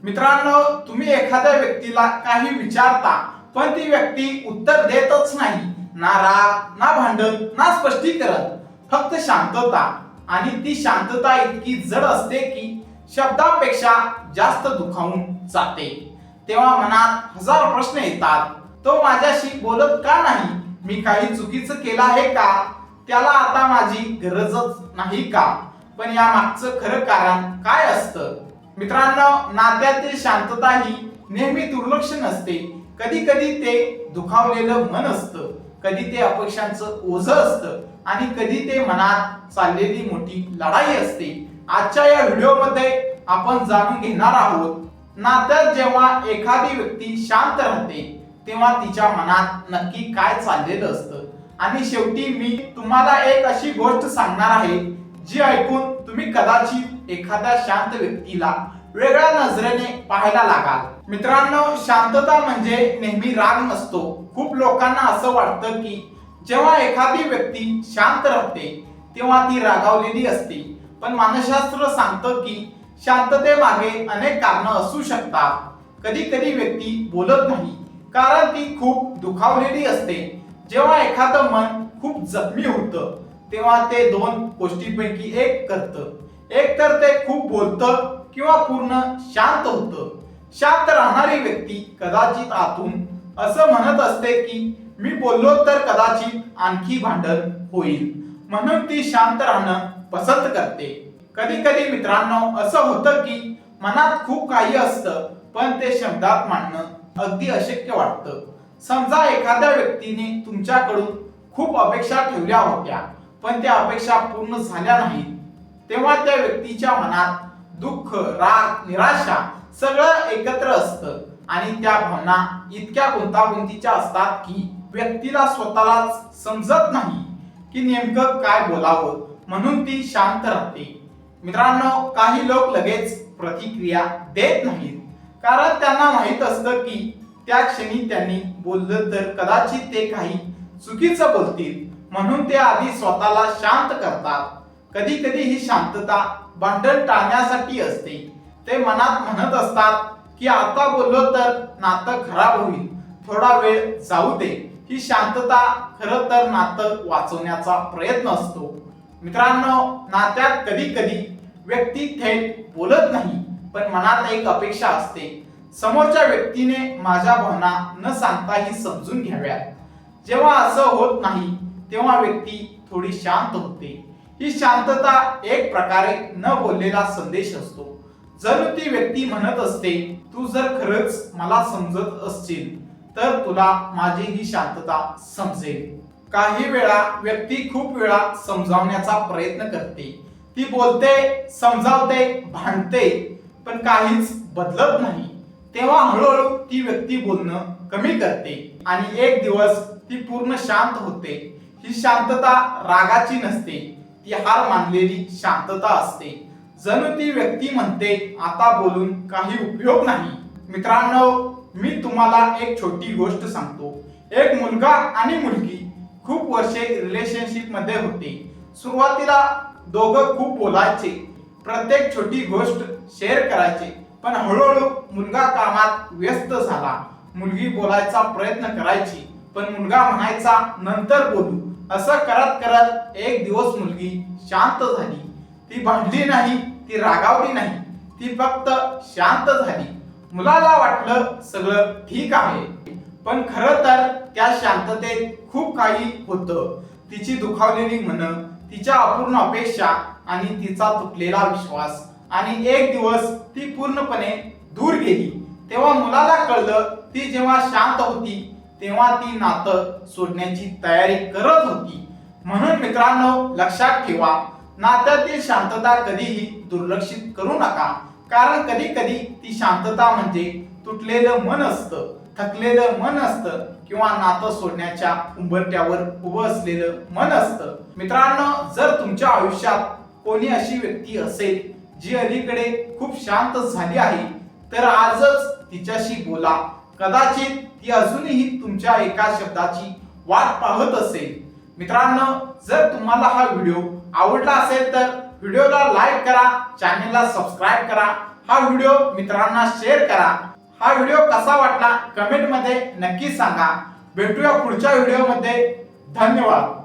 मित्रांनो, तुम्ही एखाद्या व्यक्तीला काही विचारता पण ती व्यक्ती उत्तर देतच नाही. ना राग, ना भांडण, ना स्पष्टीकरण, फक्त शांतता. आणि ती शांतता इतकी जड असते की शब्दापेक्षा जास्त दुखावून जाते. तेव्हा मनात हजार प्रश्न येतात. तो माझ्याशी बोलत का नाही? मी काही चुकीचं केलं आहे का? त्याला आता माझी गरजच नाही का? पण या मागचं खरं कारण काय असतं? मित्रांनो, नात्यातील शांतता ही नेहमी दुर्लक्ष नसते. कधी कधी ते दुखावलेलं मन असतं, कधी ते अपेक्षांचं ओझं असतं आणि कधी ते मनात चाललेली मोठी लढाई असते. आजच्या या व्हिडिओमध्ये आपण जाणून घेणार आहोत, नात्यात जेव्हा एखादी व्यक्ती शांत राहते तेव्हा तिच्या मनात नक्की काय चाललेलं असतं. आणि शेवटी मी तुम्हाला एक अशी गोष्ट सांगणार आहे जी ऐकून तुम्ही कदाचित एखाद्या शांत व्यक्तीला वेगळ्या नजरेने पाहायला लागाल. मित्रांनो, शांतता म्हणजे नेहमी राग नसतो. खूप लोकांना असं वाटतं की जेव्हा एखादी व्यक्ती शांत राहते तेव्हा ती रागावलेली असते. पण मानसशास्त्र सांगतं की शांततेमागे अनेक कारणं असू शकतात. कधी कधी व्यक्ती बोलत नाही कारण ती खूप दुखावलेली असते. जेव्हा एखादं मन खूप जखमी होतं तेव्हा ते दोन गोष्टींपैकी एक करतं. एक तर ते खूप बोलतं किंवा पूर्ण शांत होतं. शांत राहणारी व्यक्ती कदाचित आतून असं म्हणत असते की मी बोललो तर कदाचित आणखी भांडण होईल, म्हणून ती शांत राहणं पसंत करते. कधी कधी मित्रांनो, असं होतं की मनात खूप काही असतं पण ते शब्दात मांडणं अगदी अशक्य वाटतं. समजा एखाद्या व्यक्तीने तुमच्याकडून खूप अपेक्षा ठेवल्या होत्या पण त्या अपेक्षा पूर्ण झाल्या नाहीत. तेव्हा त्या व्यक्तीच्या मनात दुःख, राग, निराशा सगळं एकत्र असतं आणि त्या भावना इतक्या गुंतागुंतीच्या असतात की व्यक्तीला स्वतःलाच समजत नाही की नेमकं काय बोलावं, म्हणून ती शांत राहते. मित्रांनो, काही लोक लगेच प्रतिक्रिया देत नाहीत कारण त्यांना माहित असतं की त्या क्षणी त्यांनी बोललं तर कदाचित ते काही चुकीचं बोलतील, म्हणून ते आधी स्वतःला शांत करतात. कधी कधी ही शांतता भांडण टाळण्यासाठी असते. ते मनात म्हणत असतात की आता बोललो तर नातं खराब होईल, थोडा वेळ जाऊ दे. ही शांतता खरं तर नातं वाचवण्याचा प्रयत्न असतो. मित्रांनो, नात्यात कधी कधी व्यक्ती थेट बोलत नाही पण मनात एक अपेक्षा असते, समोरच्या व्यक्तीने माझ्या भावना न सांगताही समजून घ्याव्यात. जेव्हा असं होत नाही तेव्हा व्यक्ती थोडी शांत होते. ही शांतता एक प्रकारे न बोललेला संदेश असतो. जर ती व्यक्ती म्हणत असते, तू जर खरंच मला समजत असशील तर तुला माझी ही शांतता समजेल. काही वेळा व्यक्ती खूप वेळा समजावण्याचा प्रयत्न करते. ती बोलते, समजावते, भांडते, पण काहीच बदलत नाही. तेव्हा हळूहळू ती व्यक्ती बोलणं कमी करते आणि एक दिवस ती पूर्ण शांत होते. ही शांतता रागाची नसते, ती हार मानलेली शांतता असते. जणू ती व्यक्ती म्हणते, आता बोलून काही उपयोग नाही. मित्रांनो, मी तुम्हाला एक छोटी गोष्ट सांगतो. एक मुलगा आणि मुलगी खूप वर्षे रिलेशनशिप मध्ये होते. सुरुवातीला दोघं खूप बोलायचे, प्रत्येक छोटी गोष्ट शेअर करायचे. पण हळूहळू मुलगा कामात व्यस्त झाला. मुलगी बोलायचा प्रयत्न करायची पण मुलगा म्हणायचा नंतर बोलू. असं करत करत एक दिवस मुलगी शांत झाली. ती भांडली नाही, ती रागावली नाही, ती फक्त शांत झाली. मुलाला वाटलं सगळं ठीक आहे, पण खरं तर त्या शांततेत खूप काही होतं. तिची दुखावलेली मनं, तिच्या अपूर्ण अपेक्षा आणि तिचा तुटलेला विश्वास. आणि एक दिवस ती पूर्णपणे दूर गेली. तेव्हा मुलाला कळलं ती जेव्हा शांत होती तेव्हा ती नातं सोडण्याची तयारी करत होती. म्हणून मित्रांनो, लक्षात ठेवा, नात्यातील शांतता कधीही दुर्लक्षित करू नका. कारण कधी कधी ती शांतता म्हणजे तुटलेलं मन असतं, थकलेलं मन असतं किंवा नातं सोडण्याच्या उंबरठ्यावर उभं असलेलं मन असतं. मित्रांनो, जर तुमच्या आयुष्यात कोणी अशी व्यक्ती असेल जी अलीकडे खूप शांत झाली आहे तर आजच तिच्याशी बोला. कदाचित ती अजूनही तुमच्या एका शब्दाची वाट पाहत असेल. मित्रांनो, जर तुम्हाला हा व्हिडिओ आवडला असेल तर व्हिडिओला लाईक करा, चॅनलला सबस्क्राईब करा. हा व्हिडिओ मित्रांना शेअर करा। हा व्हिडिओ कसा वाटला कमेंट मध्ये नक्की सांगा। भेटूया पुढच्या व्हिडिओ मध्ये। धन्यवाद।